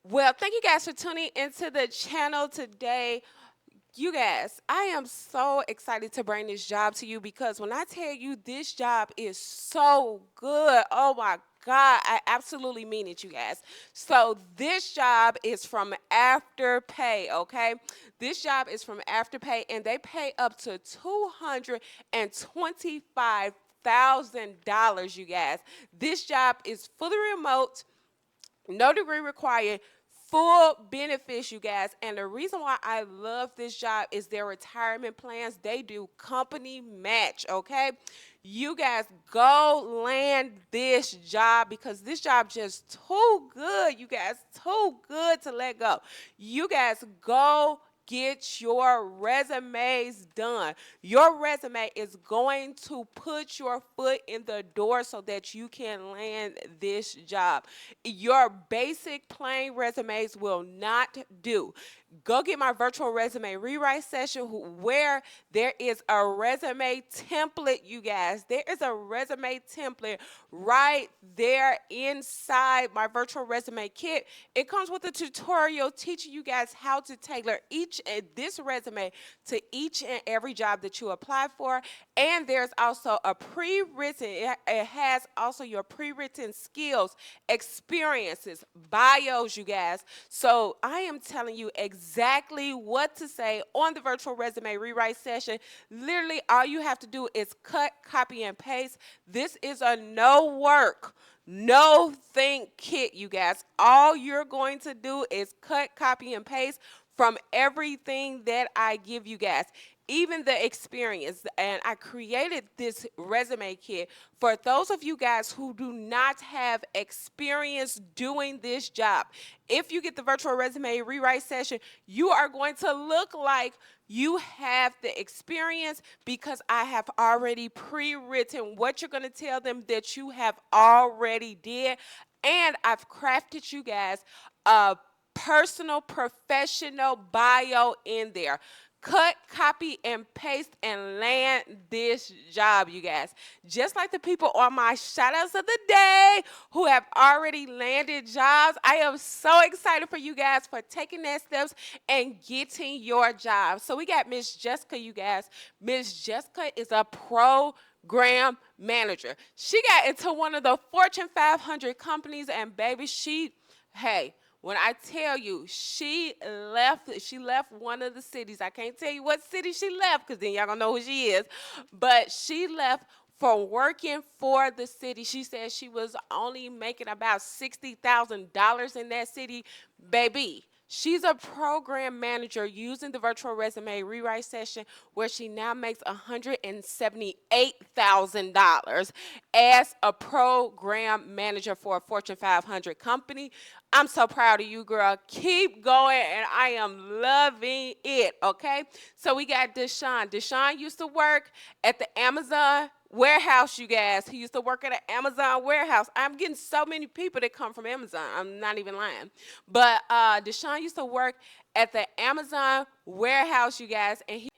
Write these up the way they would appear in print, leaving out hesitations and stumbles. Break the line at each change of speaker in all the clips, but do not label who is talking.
Well, thank you guys for tuning into the channel today. You guys, I am so excited to bring this job to you because when I tell you this job is so good, oh my God, I absolutely mean it, you guys. So this job is from Afterpay, okay? This job is from Afterpay, and they pay up to $225,000, you guys. This job is fully remote, no degree required, full benefits, you guys. And the reason why I love this job is their retirement plans. They do company match, okay? You guys go land this job because this job just too good, you guys, too good to let go. You guys go get your resumes done. Your resume is going to put your foot in the door so that you can land this job. Your basic plain resumes will not do. Go get my virtual resume rewrite session where there is a resume template, you guys. There is a resume template right there inside my virtual resume kit. It comes with a tutorial teaching you guys how to tailor this resume to each and every job that you apply for. And there's also a pre-written, it has also your pre-written skills, experiences, bios, you guys. So I am telling you exactly what to say on the virtual resume rewrite session. Literally, all you have to do is cut, copy, and paste. This is a no work, no think kit, you guys. All you're going to do is cut, copy, and paste from everything that I give you guys, even the experience. And I created this resume kit for those of you guys who do not have experience doing this job. If you get the virtual resume rewrite session, you are going to look like you have the experience because I have already pre-written what you're going to tell them that you have already did. And I've crafted you guys a personal, professional bio in there. Cut, copy, and paste and land this job, you guys. Just like the people on my shout outs of the day who have already landed jobs, I am so excited for you guys for taking that steps and getting your job. So we got Miss Jessica, you guys. Miss Jessica is a program manager. She got into one of the Fortune 500 companies, and baby, hey, when I tell you she left one of the cities. I can't tell you what city she left because then y'all gonna know who she is. But she left for working for the city. She said she was only making about $60,000 in that city. Baby, she's a program manager using the virtual resume rewrite session where she now makes $178,000 as a program manager for a Fortune 500 company. I'm so proud of you, girl. Keep going, and I am loving it, okay? So we got Deshaun. Deshaun used to work at the Amazon warehouse, you guys. He used to work at an Amazon warehouse. I'm getting so many people that come from Amazon. I'm not even lying. But Deshaun used to work at the Amazon warehouse, you guys, and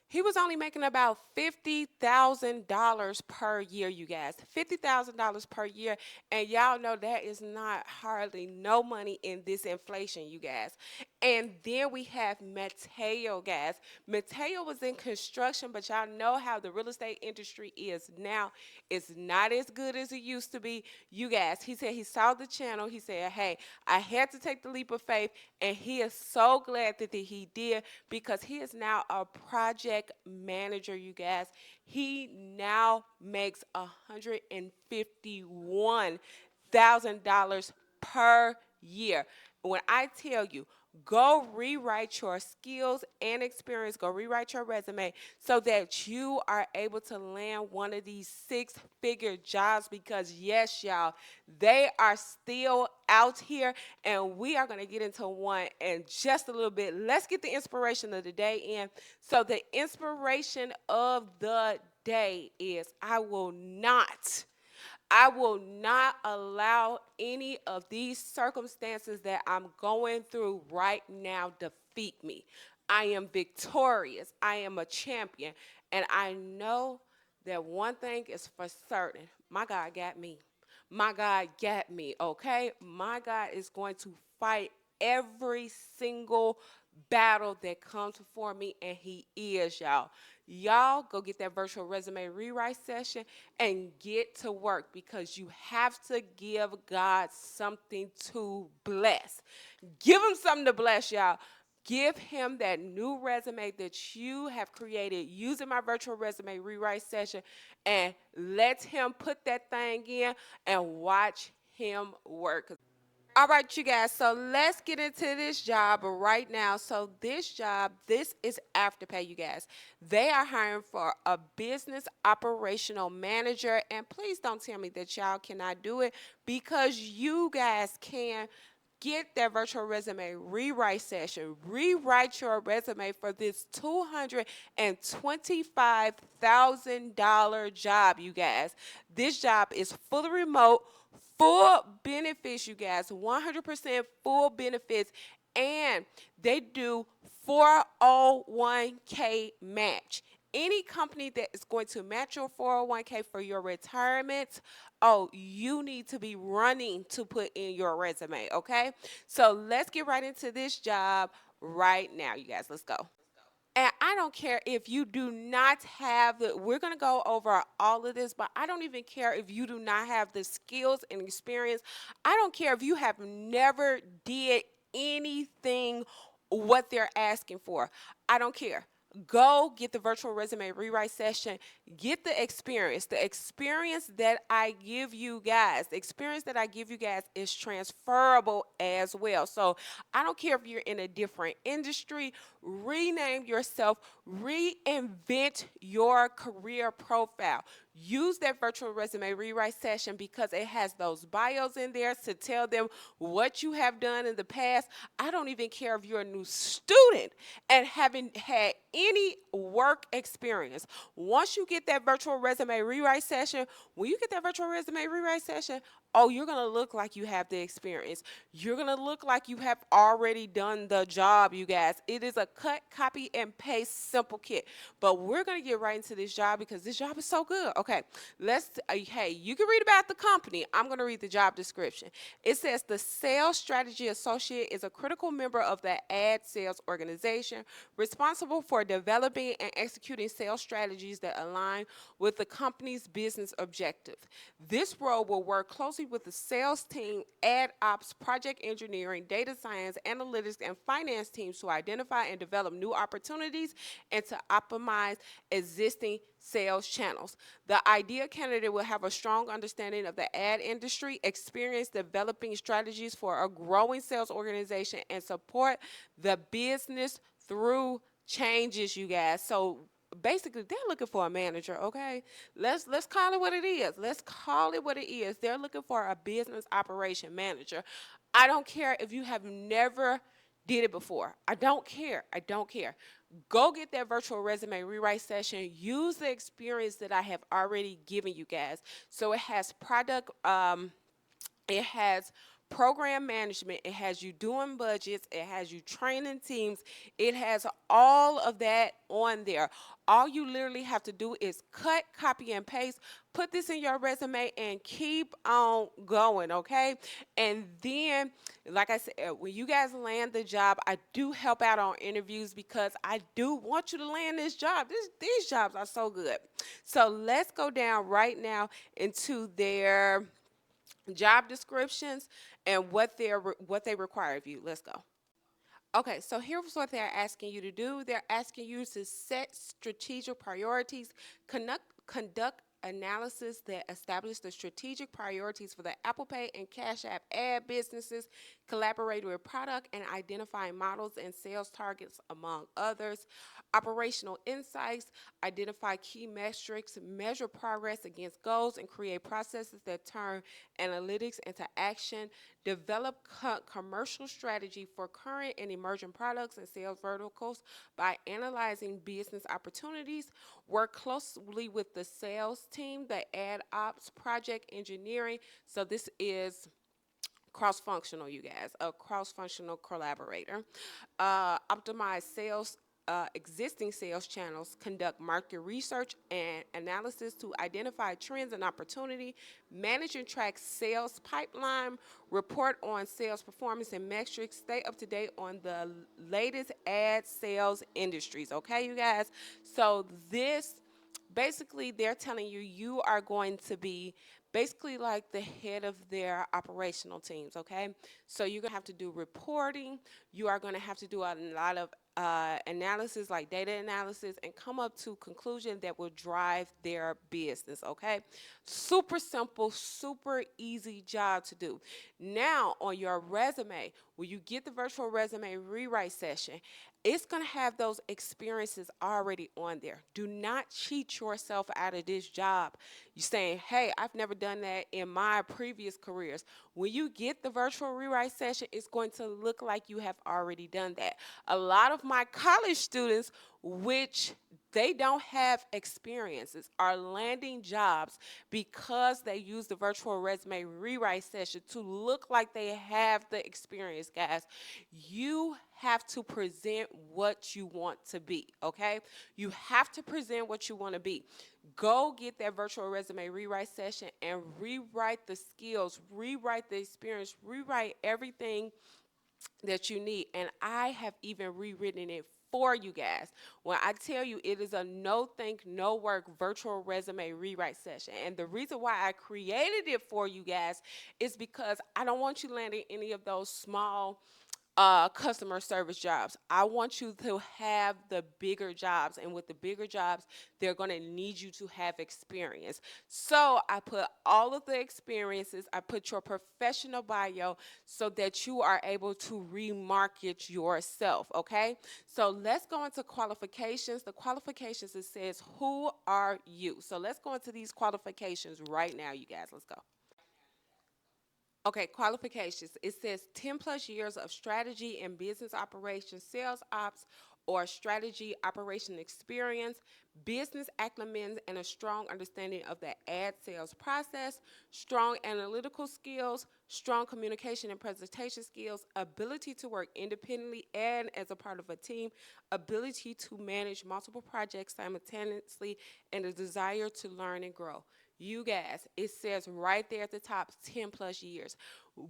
he was only making about $50,000 per year, you guys. $50,000 per year. And y'all know that is not hardly no money in this inflation, you guys. And then we have Mateo, guys. Mateo was in construction, but y'all know how the real estate industry is now. It's not as good as it used to be. You guys, he said he saw the channel. He said, hey, I had to take the leap of faith. And he is so glad that he did because he is now a project manager, you guys. He now makes $151,000 per year. When I tell you, go rewrite your skills and experience, go rewrite your resume so that you are able to land one of these six-figure jobs because, yes, y'all, they are still out here, and we are going to get into one in just a little bit. Let's get the inspiration of the day in. So the inspiration of the day is I will not allow any of these circumstances that I'm going through right now defeat me. I am victorious. I am a champion. And I know that one thing is for certain. My God got me. My God got me, okay? My God is going to fight every single battle that comes before me, and he is, y'all. Y'all go get that virtual resume rewrite session and get to work, because you have to give God something to bless. Give him something to bless, y'all. Give him that new resume that you have created using my virtual resume rewrite session, and let him put that thing in and watch him work. All right, you guys. So let's get into this job right now. So this job, this is Afterpay, you guys. They are hiring for a business operational manager. And please don't tell me that y'all cannot do it, because you guys can. Get that virtual resume rewrite session. Rewrite your resume for this $225,000 job, you guys. This job is fully remote, full benefits, you guys. 100% full benefits. And they do 401k match. Any company that is going to match your 401k for your retirement, oh, you need to be running to put in your resume, okay? So let's get right into this job right now, you guys. Let's go. And I don't care if you do not have the, we're going to go over all of this, but I don't even care if you do not have the skills and experience. I don't care if you have never did anything what they're asking for. I don't care. Go get the virtual resume rewrite session. Get the experience that I give you guys. The experience that I give you guys is transferable as well. So I don't care if you're in a different industry. Rename yourself. Reinvent your career profile. Use that virtual resume rewrite session, because it has those bios in there to tell them what you have done in the past. I don't even care if you're a new student and haven't had any work experience. Once you get that virtual resume rewrite session, when you get that virtual resume rewrite session, oh, you're going to look like you have the experience. You're going to look like you have already done the job, you guys. It is a cut, copy, and paste simple kit. But we're going to get right into this job, because this job is so good. Okay, hey, you can read about the company. I'm going to read the job description. It says the sales strategy associate is a critical member of the ad sales organization, responsible for developing and executing sales strategies that align with the company's business objective. This role will work closely with the sales team, ad ops, project engineering, data science, analytics, and finance teams to identify and develop new opportunities and to optimize existing sales channels. The ideal candidate will have a strong understanding of the ad industry, experience developing strategies for a growing sales organization, and support the business through changes, you guys. So basically, they're looking for a manager. Okay, let's call it what it is. Let's call it what it is. They're looking for a business operation manager. I don't care if you have never did it before. I don't care. I don't care. Go get that virtual resume rewrite session. Use the experience that I have already given you guys. So it has it has program management, it has you doing budgets, it has you training teams, it has all of that on there. All you literally have to do is cut, copy, and paste, put this in your resume, and keep on going, okay? And then, like I said, when you guys land the job, I do help out on interviews, because I do want you to land this job. These jobs are so good. So let's go down right now into their job descriptions and what they require of you. Let's go. Okay, so here's what they're asking you to do. They're asking you to set strategic priorities, conduct analysis that establish the strategic priorities for the Apple Pay and Cash App ad businesses, collaborate with product and identify models and sales targets, among others. Operational insights, identify key metrics, measure progress against goals, and create processes that turn analytics into action. Develop commercial strategy for current and emerging products and sales verticals by analyzing business opportunities. Work closely with the sales team, the ad ops, project engineering. So this is cross-functional, you guys, a cross-functional collaborator. Optimize sales existing sales channels, conduct market research and analysis to identify trends and opportunity, manage and track sales pipeline, report on sales performance and metrics, stay up to date on the latest ad sales industries. Okay, you guys? So this basically they're telling you you are going to be basically like the head of their operational teams. Okay, so you're going to have to do reporting, you are going to have to do a lot of analysis, like data analysis, and come up to conclusion that will drive their business. Okay, super simple, super easy job to do. Now on your resume, when you get the virtual resume rewrite session, it's going to have those experiences already on there. Do not cheat yourself out of this job. You're saying, hey, I've never done that in my previous careers. When you get the virtual rewrite session, it's going to look like you have already done that. A lot of my college students, which they don't have experiences, are landing jobs because they use the virtual resume rewrite session to look like they have the experience, guys. You have to present what you want to be, okay? You have to present what you want to be. Go get that virtual resume rewrite session and rewrite the skills, rewrite the experience, rewrite everything that you need. And I have even rewritten it for you guys. When I tell you it is a no think, no work virtual resume rewrite session. And the reason why I created it for you guys is because I don't want you landing any of those small customer service jobs. I want you to have the bigger jobs, and with the bigger jobs, they're going to need you to have experience. So I put all of the experiences, I put your professional bio so that you are able to remarket yourself, okay? So let's go into qualifications. The qualifications, it says, who are you? So let's go into these qualifications right now, you guys. Let's go. Okay, qualifications. It says 10 plus years of strategy and business operations, sales ops, or strategy operation experience, business acumen, and a strong understanding of the ad sales process, strong analytical skills, strong communication and presentation skills, ability to work independently and as a part of a team, ability to manage multiple projects simultaneously, and a desire to learn and grow. You guys, it says right there at the top, 10 plus years.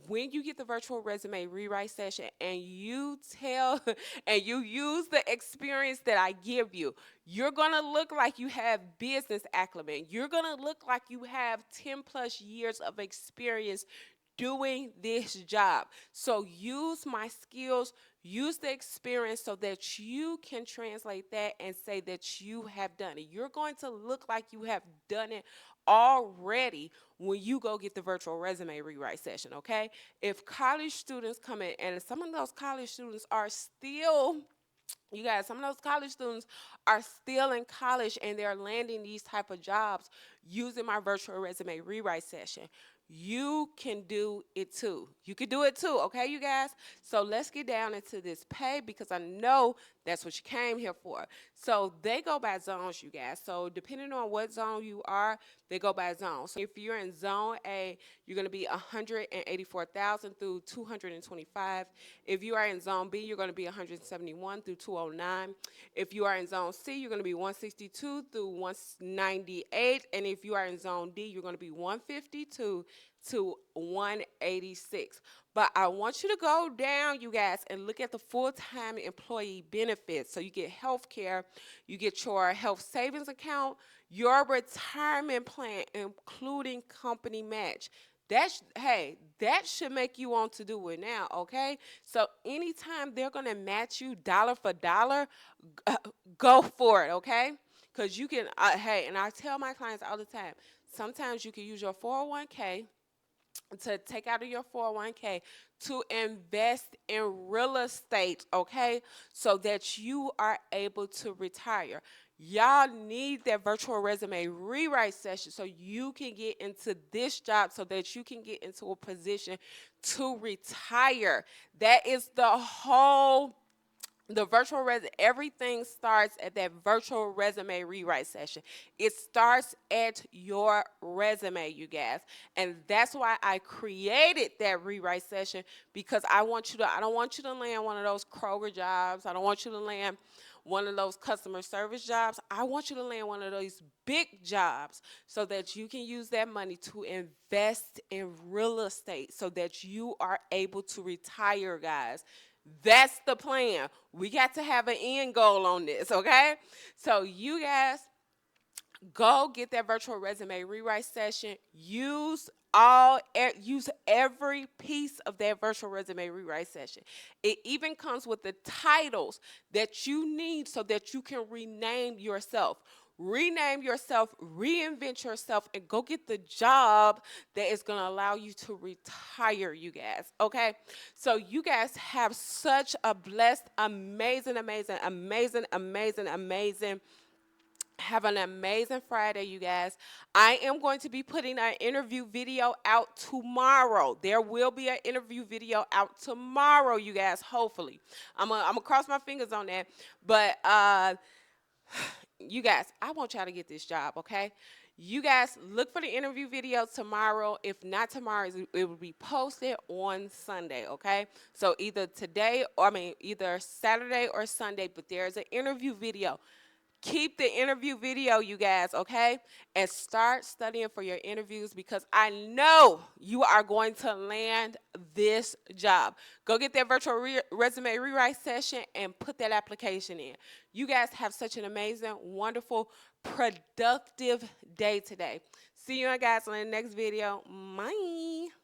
When you get the virtual resume rewrite session and you tell and you use the experience that I give you, you're going to look like you have business acumen. You're going to look like you have 10 plus years of experience doing this job. So use my skills, use the experience so that you can translate that and say that you have done it. You're going to look like you have done it already when you go get the virtual resume rewrite session, okay? If college students come in, and some of those college students are still, you guys, some of those college students are still in college and they're landing these type of jobs using my virtual resume rewrite session. You can do it too. You can do it too, okay, you guys? So let's get down into this pay because I know that's what you came here for. So they go by zones, you guys. So depending on what zone you are, they go by zone. So if you're in zone A, you're going to be 184,000 through 225. If you are in zone B, you're going to be 171 through 209. If you are in zone C, you're going to be 162 through 198. And if you are in zone D, you're going to be 152 to 186. But I want you to go down, you guys, and look at the full-time employee benefits. So you get health care, you get your health savings account, your retirement plan, including company match. Hey, that should make you want to do it now, okay? So anytime they're going to match you dollar for dollar, go for it, okay? Because you can, hey, and I tell my clients all the time, sometimes you can use your 401k to take out of your 401k to invest in real estate, okay, so that you are able to retire. Y'all need that virtual resume rewrite session so you can get into this job so that you can get into a position to retire. That is the whole Everything starts at that virtual resume rewrite session. It starts at your resume, you guys. And that's why I created that rewrite session, because I don't want you to land one of those Kroger jobs. I don't want you to land one of those customer service jobs. I want you to land one of those big jobs so that you can use that money to invest in real estate so that you are able to retire, guys. That's the plan. We got to have an end goal on this, okay? So you guys go get that virtual resume rewrite session. Use every piece of that virtual resume rewrite session. It even comes with the titles that you need so that you can rename yourself. Rename yourself, reinvent yourself, and go get the job that is going to allow you to retire, you guys. Okay? So, you guys have such a blessed, amazing, amazing, amazing, amazing, amazing. Have an amazing Friday, you guys. I am going to be putting an interview video out tomorrow. There will be an interview video out tomorrow, you guys, hopefully. I'm gonna cross my fingers on that. But you guys, I want y'all to get this job, okay? You guys look for the interview video tomorrow. If not tomorrow, it will be posted on Sunday, okay? So either Saturday or Sunday, but there's an interview video. Keep the interview video, you guys, okay? And start studying for your interviews, because I know you are going to land this job. Go get that virtual resume rewrite session and put that application in. You guys have such an amazing, wonderful, productive day today. See you guys in the next video. Bye.